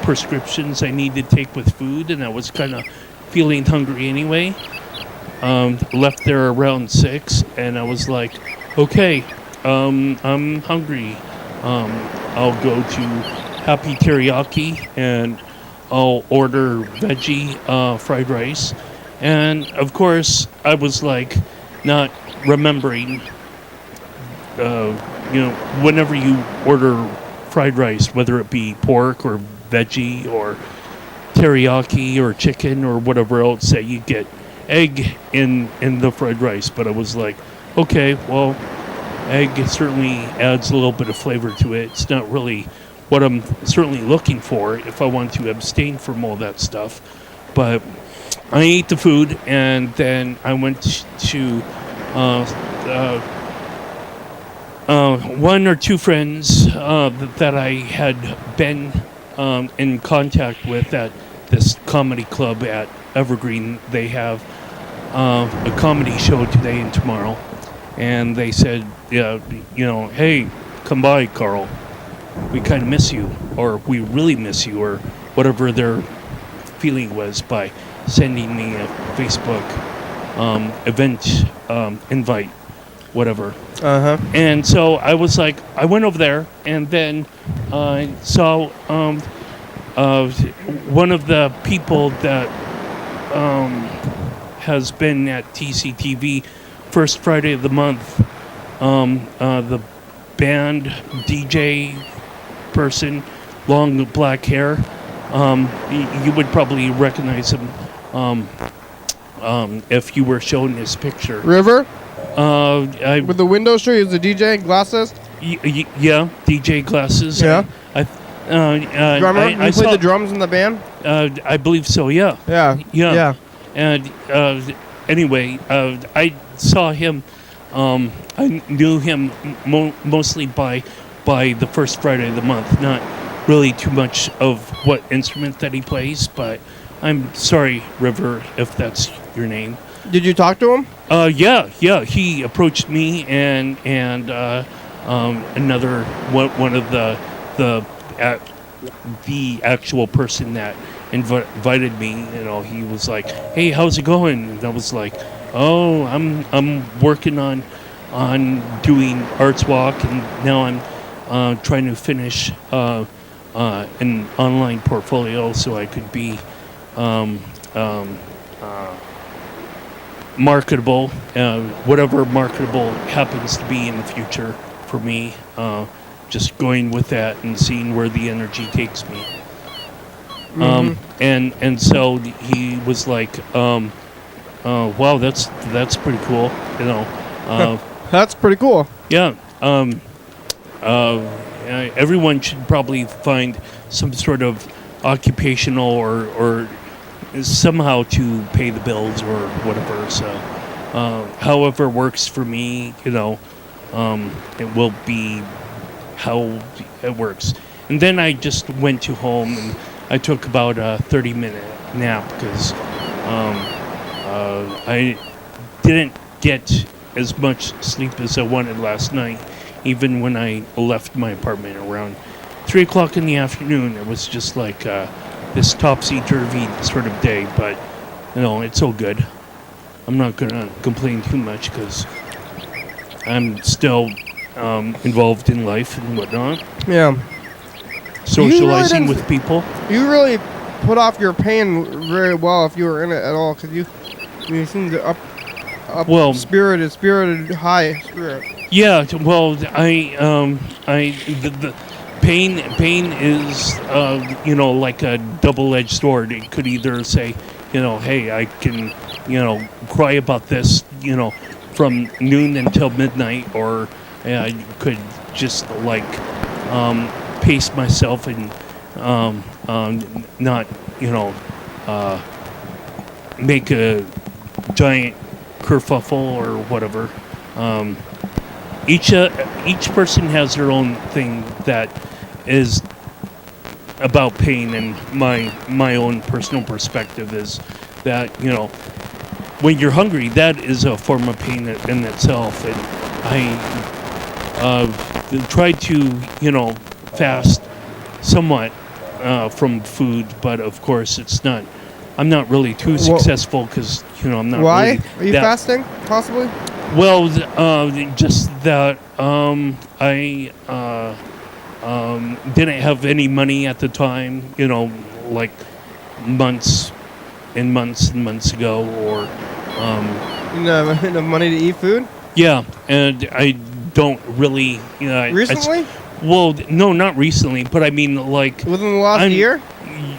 prescriptions I need to take with food, and I was kind of feeling hungry anyway. Left there around 6, and I was like, okay, I'm hungry. I'll go to Happy Teriyaki and I'll order veggie fried rice. And of course, I was like, not remembering, whenever you order fried rice, whether it be pork or veggie or teriyaki or chicken or whatever else, that you get egg in the fried rice. But I was like, okay, well, egg certainly adds a little bit of flavor to it. It's not really what I'm certainly looking for if I want to abstain from all that stuff. But I ate the food, and then I went to one or two friends that I had been in contact with at this comedy club at Evergreen. They have a comedy show today and tomorrow, and they said, hey, come by, Carl. We kind of miss you, or we really miss you, or whatever their feeling was by sending me a Facebook event invite, whatever. And so I was like, I went over there, and then saw one of the people that has been at TCTV first Friday of the month, the band DJ person, long black hair. You would probably recognize him if you were shown his picture. River? With the window shirt, he's a DJ, glasses? Yeah, DJ glasses. Yeah. Drummer? You played the drums in the band? I believe so, yeah. Yeah. And anyway, I saw him. I knew him mostly by the first Friday of the month. Not really too much of what instrument that he plays, but I'm sorry, River, if that's your name. Did you talk to him? Yeah. He approached me and another one of the actual person that invited me. He was like, "Hey, how's it going?" And I was like, "Oh, I'm working on doing Arts Walk, and now I'm trying to finish an online portfolio so I could be marketable, whatever marketable happens to be in the future for me. Just going with that and seeing where the energy takes me." And so he was like, "Wow, that's pretty cool." That's pretty cool. Yeah. Everyone should probably find some sort of occupational or somehow to pay the bills or whatever. So, however works for me, it will be how it works. And then I just went to home and I took about a 30-minute nap because I didn't get as much sleep as I wanted last night, even when I left my apartment around 3 o'clock in the afternoon. It was just like this topsy-turvy sort of day, but it's all good. I'm not gonna complain too much because I'm still involved in life and whatnot, Yeah. socializing didn't- with people. You really put off your pain very well if you were in it at all, because you seem to Well- spirited, high spirit. Yeah, well, the pain is, like a double-edged sword. It could either say, hey, I can, cry about this, from noon until midnight, or I could just pace myself and not, make a giant kerfuffle or whatever. Each person has their own thing that is about pain, and my own personal perspective is that when you're hungry, that is a form of pain in itself. And I tried to fast somewhat from food, but of course it's not. I'm not really too successful because I'm not. Why? Really Are you fasting, possibly? Well, just that I didn't have any money at the time, like months and months and months ago, or You don't have enough money to eat food? yeah, and I don't really. Recently? Well, no, not recently, but I mean, like Within the last year?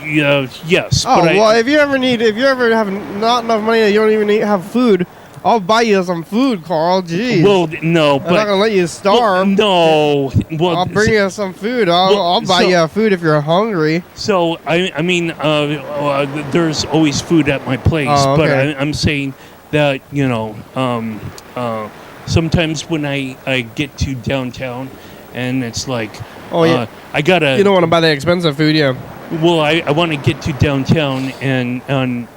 Yeah, yes. Oh, but well, if you ever have not enough money that you don't even have food, I'll buy you some food, Carl. Jeez. Well, no, I'm not but gonna let you starve. no. Well, I'll bring you some food. I'll buy you food if you're hungry. So I mean, there's always food at my place, Oh, but okay. I'm saying that sometimes when I get to downtown, and it's like, Oh, yeah. I gotta. You don't want to buy the expensive food, yeah. Well, I want to get to downtown and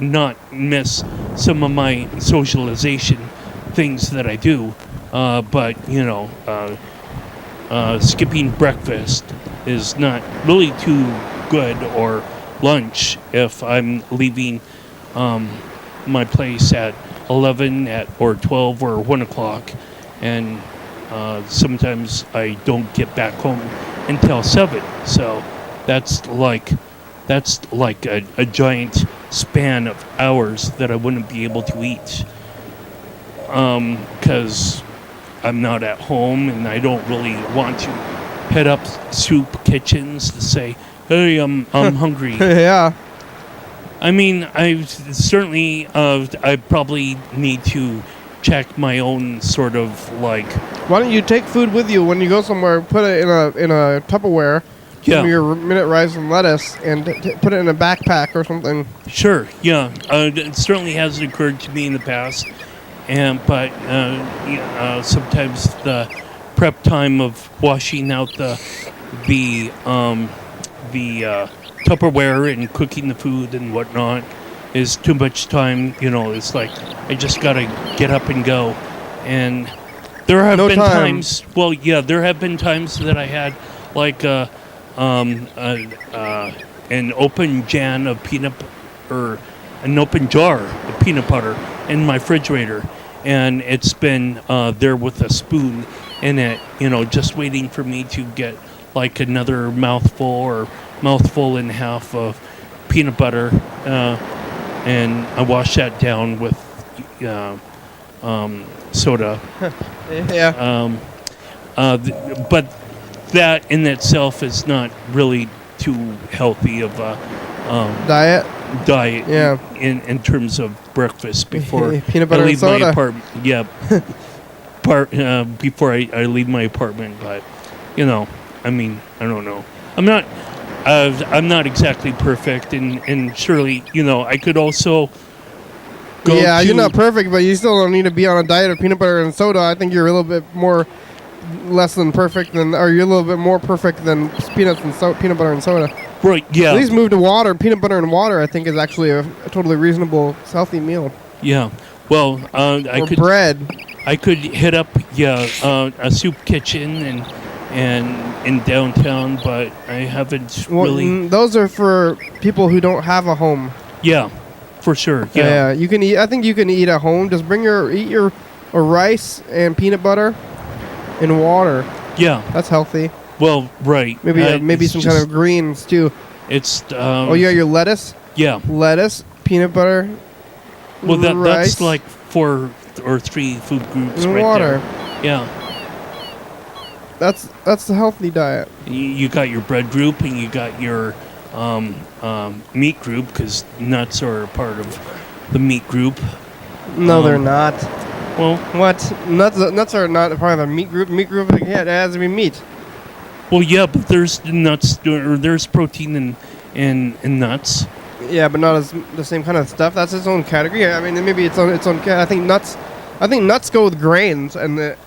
not miss some of my socialization things that I do. But, skipping breakfast is not really too good, or lunch if I'm leaving my place at 11 or 12 or 1 o'clock. And sometimes I don't get back home until 7. So that's like a giant span of hours that I wouldn't be able to eat, because I'm not at home, and I don't really want to head up soup kitchens to say, hey, I'm hungry. Yeah. I mean, I certainly I probably need to check my own sort of like. Why don't you take food with you when you go somewhere? Put it in a Tupperware. Yeah. Some of your minute rice and lettuce, and put it in a backpack or something. Sure, yeah. It certainly hasn't occurred to me in the past, but sometimes the prep time of washing out the Tupperware and cooking the food and whatnot is too much time. It's like I just gotta get up and go, and there have been times. Well, yeah, there have been times that I had like an open jar of peanut butter in my refrigerator, and it's been there with a spoon in it, just waiting for me to get like another mouthful and a half of peanut butter, and I wash that down with soda. Yeah. But that in itself is not really too healthy of a Diet. diet. In terms of breakfast before Peanut butter I leave and soda. my apartment. Yeah. Before I leave my apartment, but I mean, I don't know. I'm not exactly perfect, and surely I could also go. Yeah, you're not perfect, but you still don't need to be on a diet of peanut butter and soda. I think you're a little bit less than perfect or you're a little bit more perfect than peanut butter and soda. Right, yeah. At least move to water. Peanut butter and water, I think, is actually a totally reasonable, healthy meal. Yeah. Well, or bread. I could hit up a soup kitchen and in downtown, but I haven't really. Those are for people who don't have a home. Yeah, for sure. Yeah, you can eat. I think you can eat at home. Just eat your rice and peanut butter and water. Yeah, that's healthy. Well, right. Maybe some kind of greens too. It's. Your lettuce. Yeah. Lettuce, peanut butter. Well, rice, that's like 4 or 3 food groups and right water. There. Yeah. That's the healthy diet. You got your bread group and you got your meat group, because nuts are a part of the meat group. No, they're not. Well, what? Nuts are not a part of the meat group. Meat group, yeah, it has to be meat. Well, yeah, but there's nuts, or there's protein in nuts. Yeah, but not as the same kind of stuff. That's its own category. I mean, maybe its own. I think nuts go with grains and that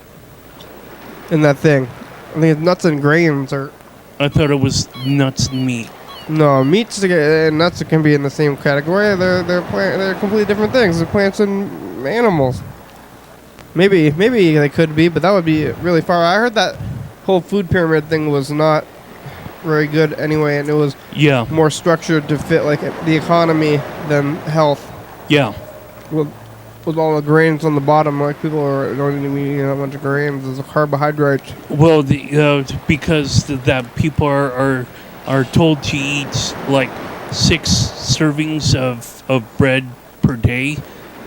thing. I think it's nuts and grains are. I thought it was nuts and meat. No, meats and nuts can be in the same category. They're completely different things. They're plants and animals. Maybe they could be, but that would be really far. I heard that whole food pyramid thing was not very good anyway, and it was more structured to fit like the economy than health. Yeah. With all the grains on the bottom, like people don't need to be eating a bunch of grains as a carbohydrate. Well, because that people are told to eat like 6 servings of bread per day,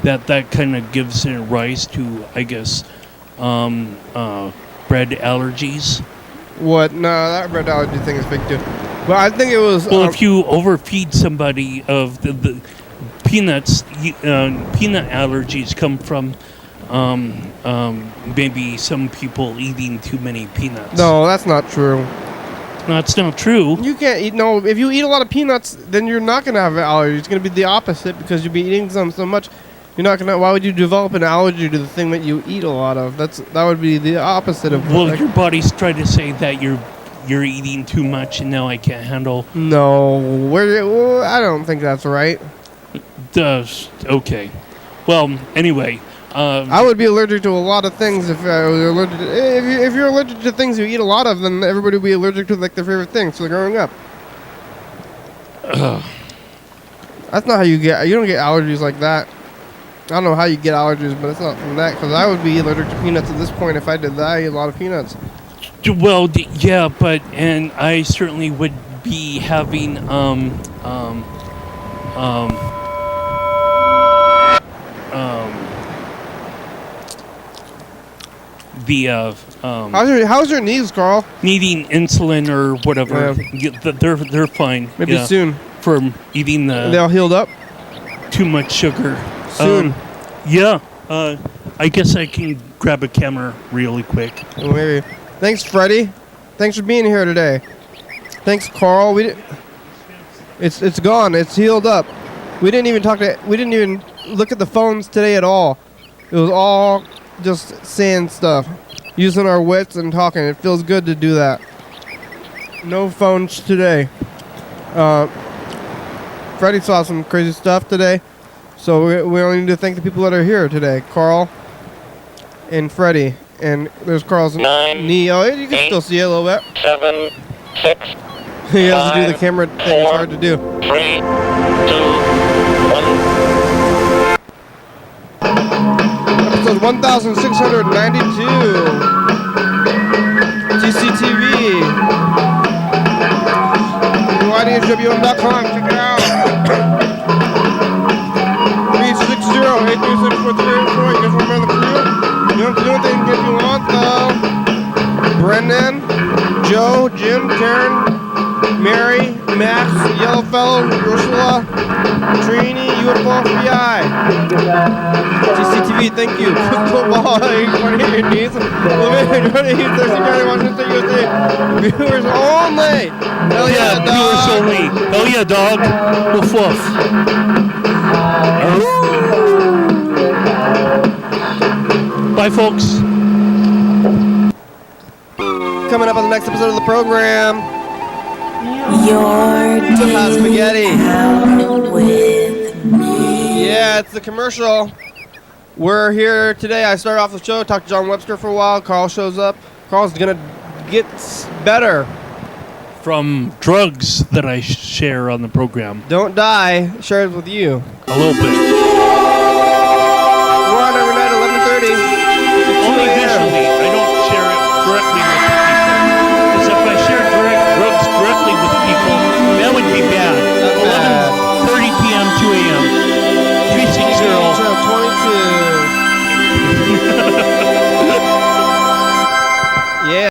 that kind of gives a rise to, I guess, bread allergies. What? No, that bread allergy thing is fake too. But I think it was. Well, if you overfeed somebody of the peanuts, peanut allergies come from maybe some people eating too many peanuts. No, that's not true. No, it's not true. You can't eat. No, if you eat a lot of peanuts, then you're not gonna have an allergy. It's gonna be the opposite because you'll be eating them so much. You're not gonna. Why would you develop an allergy to the thing that you eat a lot of? That would be the opposite of. Well, your body's trying to say that you're eating too much, and now I can't handle. No, I don't think that's right. Okay. Well, anyway. I would be allergic to a lot of things if I was allergic. If you're allergic to things you eat a lot of, then everybody would be allergic to like their favorite things. So growing up. That's not how you get. You don't get allergies like that. I don't know how you get allergies, but it's not from that, because I would be allergic to peanuts at this point if I did that. I eat a lot of peanuts. Well, yeah, and I certainly would be having how's your knees, Carl? Needing insulin or whatever. Yeah. They're fine. Maybe soon. From eating they all healed up? Too much sugar. Soon. I guess I can grab a camera really quick. Well, maybe. Thanks, Freddy. Thanks for being here today. Thanks, Carl. It's gone. It's healed up. We didn't even look at the phones today at all. It was all just saying stuff, using our wits and talking. It feels good to do that. No phones today. Freddy saw some crazy stuff today. So we only need to thank the people that are here today. Carl and Freddy. And there's Carl's knee. Oh, you can still see it a little bit. 7, 6. He has to do the camera thing. It's hard to do. 3, 2, 1. Episode 1692. TCTV. YDHWM.com. Check it out. 360-836-4384. You guys remember the crew? You don't have to do anything if you want, though. Brendan, Joe, Jim, Karen, Mary, Max, Yellowfellow, Ursula, Trini, UFO, FBI. TCTV, thank you. Football, your knees. Thurston County Washington, USA. Viewers only. Hell yeah, dog. Viewers only. Hell yeah, dog. Woof woof. Bye, folks. Coming up on the next episode of the program. Your daily spaghetti. hour with me. Yeah, it's the commercial. We're here today. I started off the show, talked to John Webster for a while. Carl shows up. Carl's gonna get better. From drugs that I share on the program. Don't die. Shares with you. A little bit.